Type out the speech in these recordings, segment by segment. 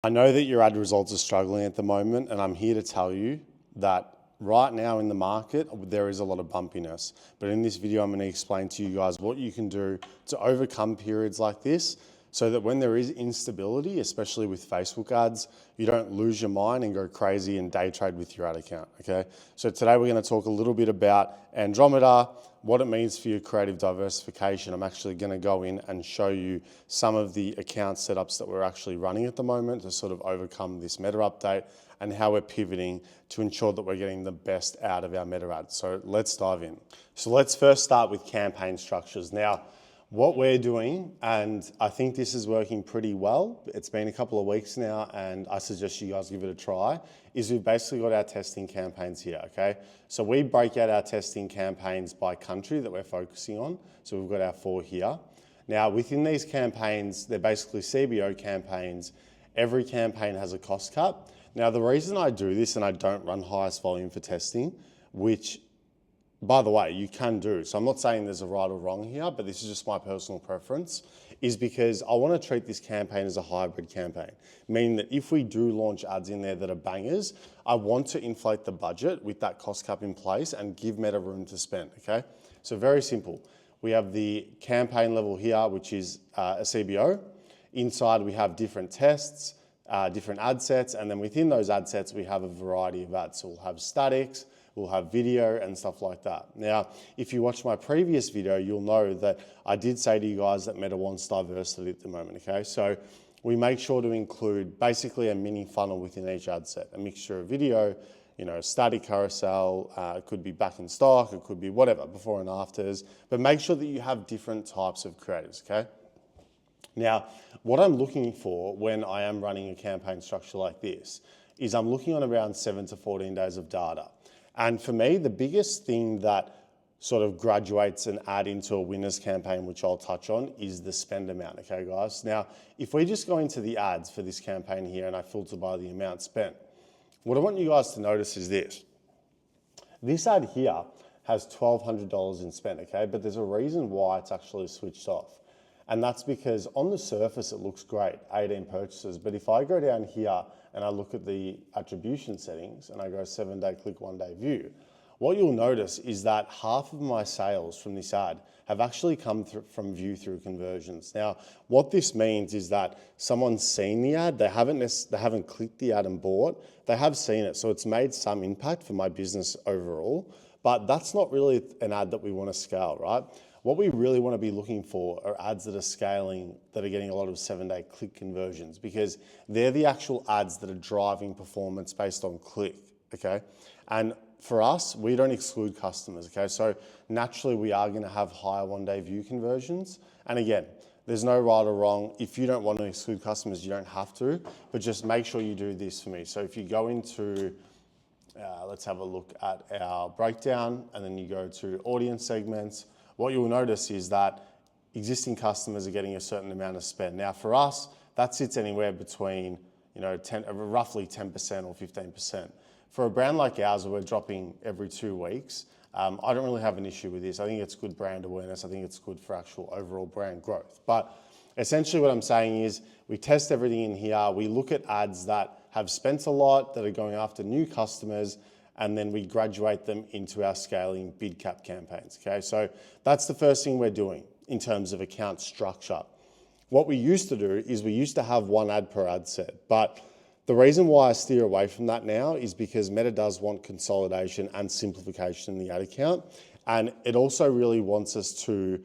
I know that your ad results are struggling at the moment, and I'm here to tell you that right now in the market, there is a lot of bumpiness. But in this video, I'm going to explain to you guys what you can do to overcome periods like this so that when there is instability, especially with Facebook ads, you don't lose your mind and go crazy and day trade with your ad account, okay? So today we're going to talk a little bit about Andromeda, what it means for your creative diversification. I'm actually going to go in and show you some of the account setups that we're actually running at the moment to sort of overcome this meta update and how we're pivoting to ensure that we're getting the best out of our meta ads. So let's dive in. So let's first start with campaign structures. Now, what we're doing, and I think this is working pretty well, it's been a couple of weeks now and I suggest you guys give it a try, is we've basically got our testing campaigns here, okay? So we break out our testing campaigns by country that we're focusing on. So we've got our 4 here. Now within these campaigns, they're basically CBO campaigns. Every campaign has a cost cap. Now the reason I do this and I don't run highest volume for testing, which by the way, you can do. So I'm not saying there's a right or wrong here, but this is just my personal preference, is because I want to treat this campaign as a hybrid campaign, meaning that if we do launch ads in there that are bangers, I want to inflate the budget with that cost cap in place and give Meta room to spend, okay? So very simple. We have the campaign level here, which is a CBO. Inside we have different tests, different ad sets, and then within those ad sets, we have a variety of ads. So we'll have statics, we'll have video and stuff like that. Now, if you watch my previous video, you'll know that I did say to you guys that Meta wants diversity at the moment, okay? So we make sure to include basically a mini funnel within each ad set, a mixture of video, you know, static carousel, it could be back in stock, it could be whatever, before and afters, but make sure that you have different types of creatives, okay? Now, what I'm looking for when I am running a campaign structure like this is I'm looking on around 7 to 14 days of data. And for me, the biggest thing that sort of graduates an ad into a winners campaign, which I'll touch on, is the spend amount, okay guys? Now, if we just go into the ads for this campaign here and I filter by the amount spent, what I want you guys to notice is this. This ad here has $1,200 in spend, okay? But there's a reason why it's actually switched off. And that's because on the surface, it looks great, 18 purchases. But if I go down here and I look at the attribution settings and I go 7-day click, 1-day view, what you'll notice is that half of my sales from this ad have actually come from view through conversions. Now, what this means is that someone's seen the ad, they haven't clicked the ad and bought, they have seen it. So it's made some impact for my business overall, but that's not really an ad that we want to scale, right? What we really want to be looking for are ads that are scaling, that are getting a lot of 7-day click conversions, because they're the actual ads that are driving performance based on click, okay? And for us, we don't exclude customers, okay? So naturally we are going to have higher 1-day view conversions. And again, there's no right or wrong. If you don't want to exclude customers, you don't have to, but just make sure you do this for me. So if you go into, let's have a look at our breakdown, and then you go to audience segments, what you'll notice is that existing customers are getting a certain amount of spend. Now for us, that sits anywhere between, you know, roughly 10% or 15%. For a brand like ours, where we're dropping every 2 weeks, I don't really have an issue with this. I think it's good brand awareness. I think it's good for actual overall brand growth. But essentially what I'm saying is we test everything in here. We look at ads that have spent a lot, that are going after new customers, and then we graduate them into our scaling bid cap campaigns, okay? So that's the first thing we're doing in terms of account structure. What we used to do is we used to have 1 ad per ad set, but the reason why I steer away from that now is because Meta does want consolidation and simplification in the ad account, and it also really wants us to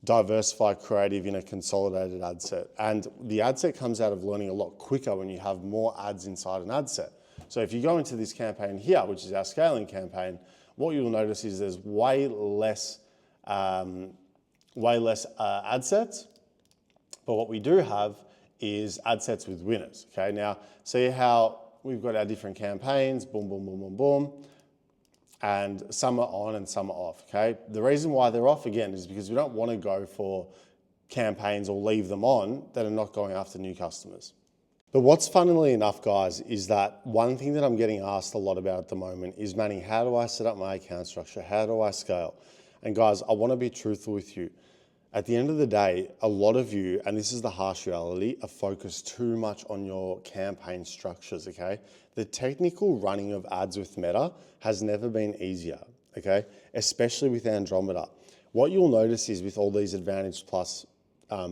diversify creative in a consolidated ad set. And the ad set comes out of learning a lot quicker when you have more ads inside an ad set. So if you go into this campaign here, which is our scaling campaign, what you'll notice is there's way less ad sets, but what we do have is ad sets with winners, okay? Now, see how we've got our different campaigns, boom, boom, boom, boom, boom, and some are on and some are off, okay? The reason why they're off, again, is because we don't want to go for campaigns or leave them on that are not going after new customers. But what's funnily enough, guys, is that one thing that I'm getting asked a lot about at the moment is, Manny, how do I set up my account structure? How do I scale? And guys, I want to be truthful with you. At the end of the day, a lot of you, and this is the harsh reality, are focused too much on your campaign structures, okay? The technical running of ads with Meta has never been easier, okay? Especially with Andromeda. What you'll notice is with all these Advantage Plus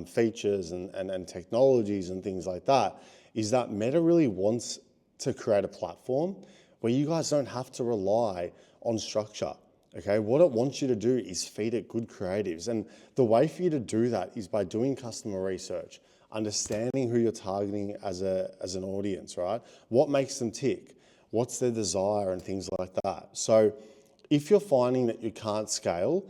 features and technologies and things like that, is that Meta really wants to create a platform where you guys don't have to rely on structure. Okay, what it wants you to do is feed it good creatives. And the way for you to do that is by doing customer research, understanding who you're targeting as an audience, right? What makes them tick? What's their desire and things like that. So if you're finding that you can't scale,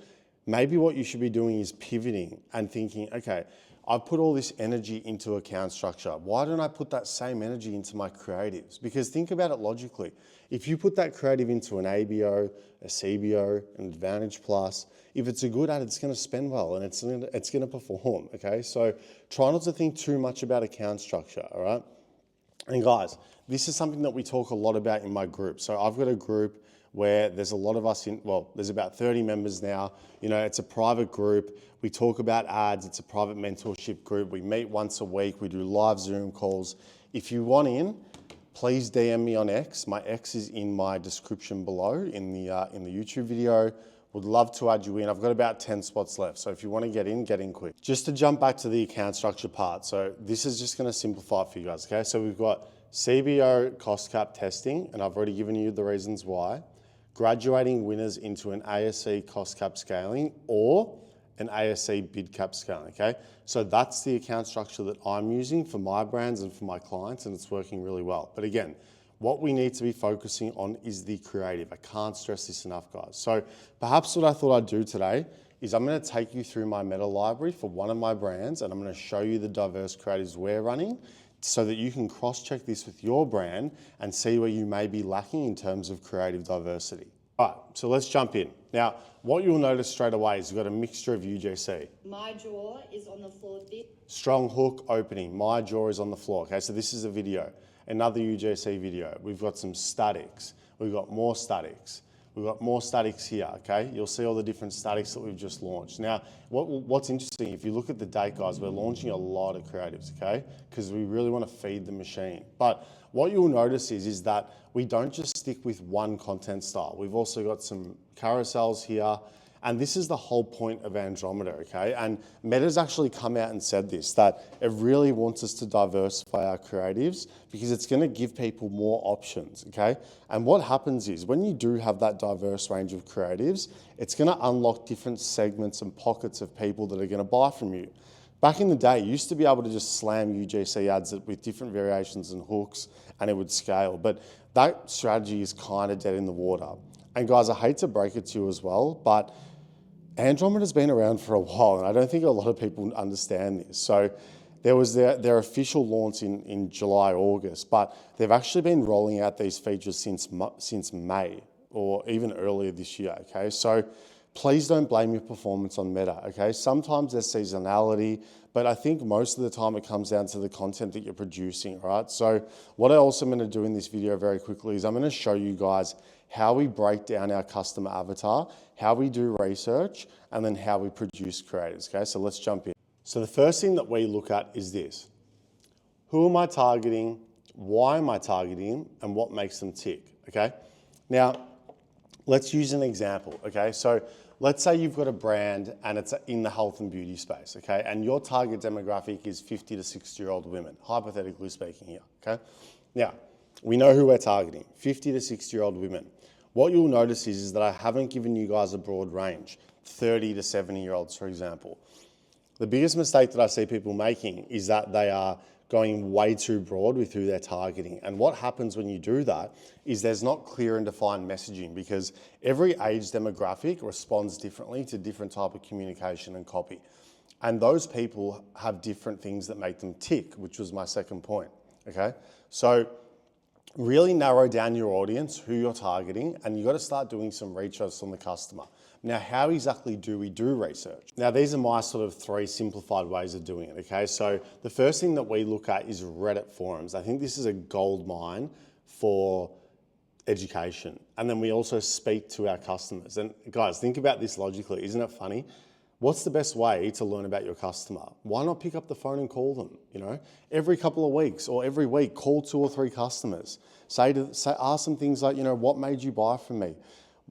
maybe what you should be doing is pivoting and thinking, okay, I've put all this energy into account structure. Why don't I put that same energy into my creatives? Because think about it logically. If you put that creative into an ABO, a CBO, an Advantage Plus, if it's a good ad, it's going to spend well and it's going to perform, okay? So try not to think too much about account structure, all right? And guys, this is something that we talk a lot about in my group. So I've got a group where there's a lot of us there's about 30 members now. You know, it's a private group. We talk about ads. It's a private mentorship group. We meet once a week. We do live Zoom calls. If you want in, please DM me on X. My X is in my description below in the YouTube video. Would love to add you in. I've got about 10 spots left. So if you want to get in quick. Just to jump back to the account structure part. So this is just going to simplify it for you guys, okay? So we've got CBO cost cap testing, and I've already given you the reasons why. Graduating winners into an ASC cost cap scaling or an ASC bid cap scaling, okay? So that's the account structure that I'm using for my brands and for my clients, and it's working really well. But again, what we need to be focusing on is the creative. I can't stress this enough, guys. So perhaps what I thought I'd do today is I'm gonna take you through my meta library for one of my brands, and I'm gonna show you the diverse creatives we're running so that you can cross-check this with your brand and see where you may be lacking in terms of creative diversity. All right, so let's jump in. Now, what you'll notice straight away is we've got a mixture of UGC. My jaw is on the floor. Strong hook opening. My jaw is on the floor. Okay, so this is a video. Another UGC video. We've got some statics. We've got more statics. We've got more statics here, okay? You'll see all the different statics that we've just launched. Now, what's interesting, if you look at the date, guys, we're launching a lot of creatives, okay? Because we really want to feed the machine. But what you'll notice is that we don't just stick with one content style. We've also got some carousels here. And this is the whole point of Andromeda, okay? And Meta's actually come out and said this, that it really wants us to diversify our creatives because it's gonna give people more options, okay? And what happens is when you do have that diverse range of creatives, it's gonna unlock different segments and pockets of people that are gonna buy from you. Back in the day, you used to be able to just slam UGC ads with different variations and hooks and it would scale, but that strategy is kind of dead in the water. And guys, I hate to break it to you as well, but Andromeda's been around for a while, and I don't think a lot of people understand this. So there was their official launch in July, August, but they've actually been rolling out these features since May or even earlier this year, okay? So please don't blame your performance on Meta, okay? Sometimes there's seasonality, but I think most of the time it comes down to the content that you're producing, right? So what I also am gonna do in this video very quickly is I'm gonna show you guys how we break down our customer avatar, how we do research, and then how we produce creatives, okay? So let's jump in. So the first thing that we look at is this. Who am I targeting? Why am I targeting? And what makes them tick, okay? Now, let's use an example, okay? So let's say you've got a brand and it's in the health and beauty space, okay? And your target demographic is 50 to 60-year-old women, hypothetically speaking here, okay? Now, we know who we're targeting, 50 to 60-year-old women. What you'll notice is that I haven't given you guys a broad range, 30 to 70-year-olds, for example. The biggest mistake that I see people making is that they are going way too broad with who they're targeting. And what happens when you do that is there's not clear and defined messaging because every age demographic responds differently to different type of communication and copy. And those people have different things that make them tick, which was my second point, okay? So really narrow down your audience, who you're targeting, and you've got to start doing some research on the customer. Now, how exactly do we do research? Now, these are my sort of 3 simplified ways of doing it, okay? So the first thing that we look at is Reddit forums. I think this is a gold mine for education. And then we also speak to our customers. And guys, think about this logically. Isn't it funny? what's the best way to learn about your customer? Why not pick up the phone and call them? Every couple of weeks or every week, call 2 or 3 customers. Ask them things like, what made you buy from me?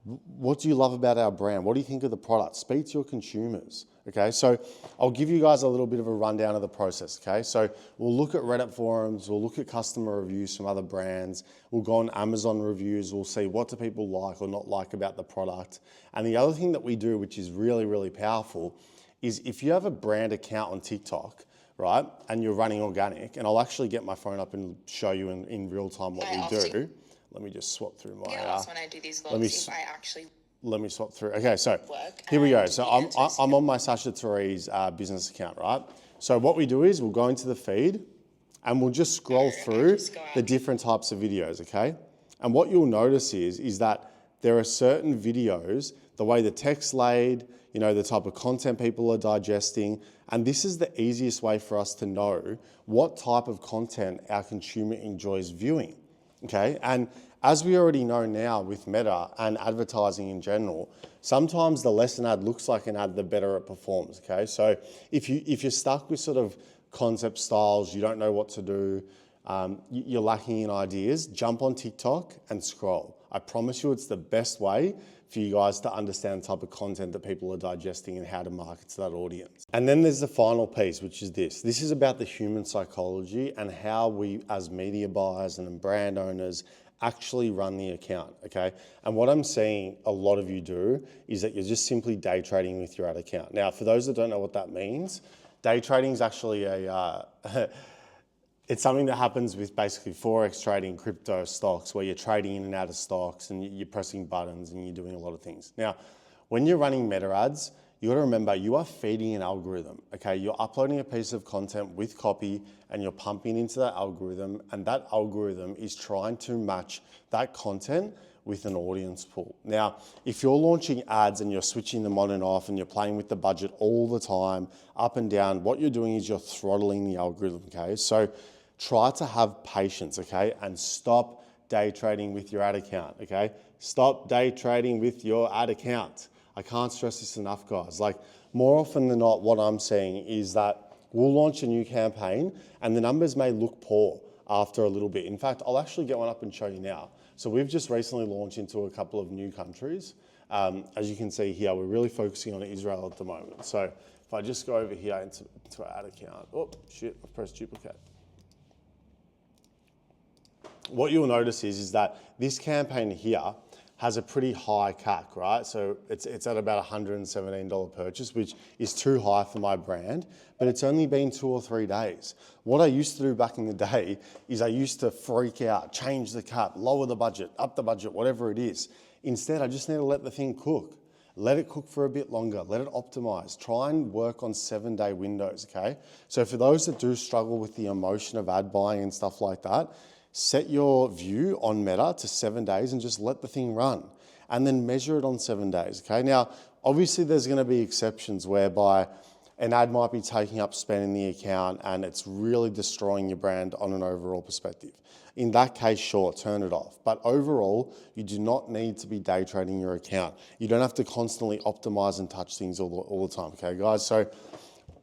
What do you love about our brand? What do you think of the product? Speak to your consumers. Okay, so I'll give you guys a little bit of a rundown of the process. Okay, so we'll look at Reddit forums, we'll look at customer reviews from other brands, we'll go on Amazon reviews, we'll see what do people like or not like about the product. And the other thing that we do, which is really, really powerful, is if you have a brand account on TikTok, right, and you're running organic, and I'll actually get my phone up and show you in real time what we do. Let me just swap through my. When I do these vlogs, if I actually. Let me swap through. Okay, so here we go. So I'm on my Sasha Therese business account, right? So what we do is we'll go into the feed and we'll just scroll through the different types of videos, okay? And what you'll notice is that there are certain videos, the way the text's laid, the type of content people are digesting, and this is the easiest way for us to know what type of content our consumer enjoys viewing, okay? And as we already know now with Meta and advertising in general, sometimes the less an ad looks like an ad, the better it performs, okay? So if you're stuck with sort of concept styles, you don't know what to do, you're lacking in ideas, jump on TikTok and scroll. I promise you it's the best way for you guys to understand the type of content that people are digesting and how to market to that audience. And then there's the final piece, which is this. This is about the human psychology and how we as media buyers and brand owners actually run the account, okay? And what I'm seeing a lot of you do is that you're just simply day trading with your ad account. Now, for those that don't know what that means, day trading is actually it's something that happens with basically Forex trading, crypto stocks, where you're trading in and out of stocks and you're pressing buttons and you're doing a lot of things. Now, when you're running meta ads, you gotta remember you are feeding an algorithm, okay? You're uploading a piece of content with copy and you're pumping into that algorithm, and that algorithm is trying to match that content with an audience pool. Now, if you're launching ads and you're switching them on and off and you're playing with the budget all the time, up and down, what you're doing is you're throttling the algorithm, okay? So try to have patience, okay? And stop day trading with your ad account, okay? Stop day trading with your ad account. I can't stress this enough, guys. Like, more often than not, what I'm seeing is that we'll launch a new campaign and the numbers may look poor after a little bit. In fact, I'll actually get one up and show you now. So we've just recently launched into a couple of new countries. As you can see here, we're really focusing on Israel at the moment. So if I just go over here into our ad account, oh shit, I've pressed duplicate. What you'll notice is that this campaign here has a pretty high CAC, right? So it's at about $117 purchase, which is too high for my brand, but it's only been 2 or 3 days. What I used to do back in the day is I used to freak out, change the cap, lower the budget, up the budget, whatever it is. Instead, I just need to let the thing cook. Let it cook for a bit longer, let it optimize. Try and work on 7-day windows, okay? So for those that do struggle with the emotion of ad buying and stuff like that, set your view on Meta to 7 days and just let the thing run, and then measure it on 7 days, okay? Now, obviously there's gonna be exceptions whereby an ad might be taking up spend in the account and it's really destroying your brand on an overall perspective. In that case, sure, turn it off. But overall, you do not need to be day trading your account. You don't have to constantly optimize and touch things all the time, okay, guys? So,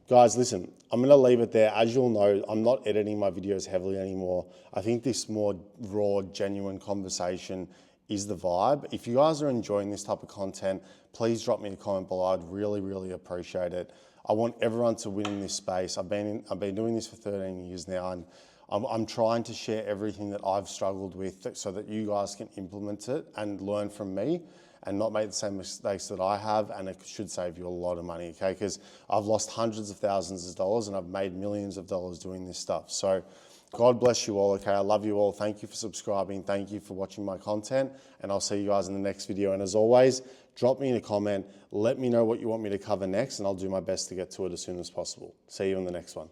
guys, listen, I'm gonna leave it there. As you'll know, I'm not editing my videos heavily anymore. I think this more raw, genuine conversation is the vibe. If you guys are enjoying this type of content, please drop me a comment below. I'd really, really appreciate it. I want everyone to win in this space. I've been doing this for 13 years now, and I'm trying to share everything that I've struggled with so that you guys can implement it and learn from me and not make the same mistakes that I have, and it should save you a lot of money, okay? Because I've lost hundreds of thousands of dollars and I've made millions of dollars doing this stuff. So God bless you all, okay? I love you all. Thank you for subscribing. Thank you for watching my content, and I'll see you guys in the next video. And as always, drop me in a comment. Let me know what you want me to cover next, and I'll do my best to get to it as soon as possible. See you in the next one.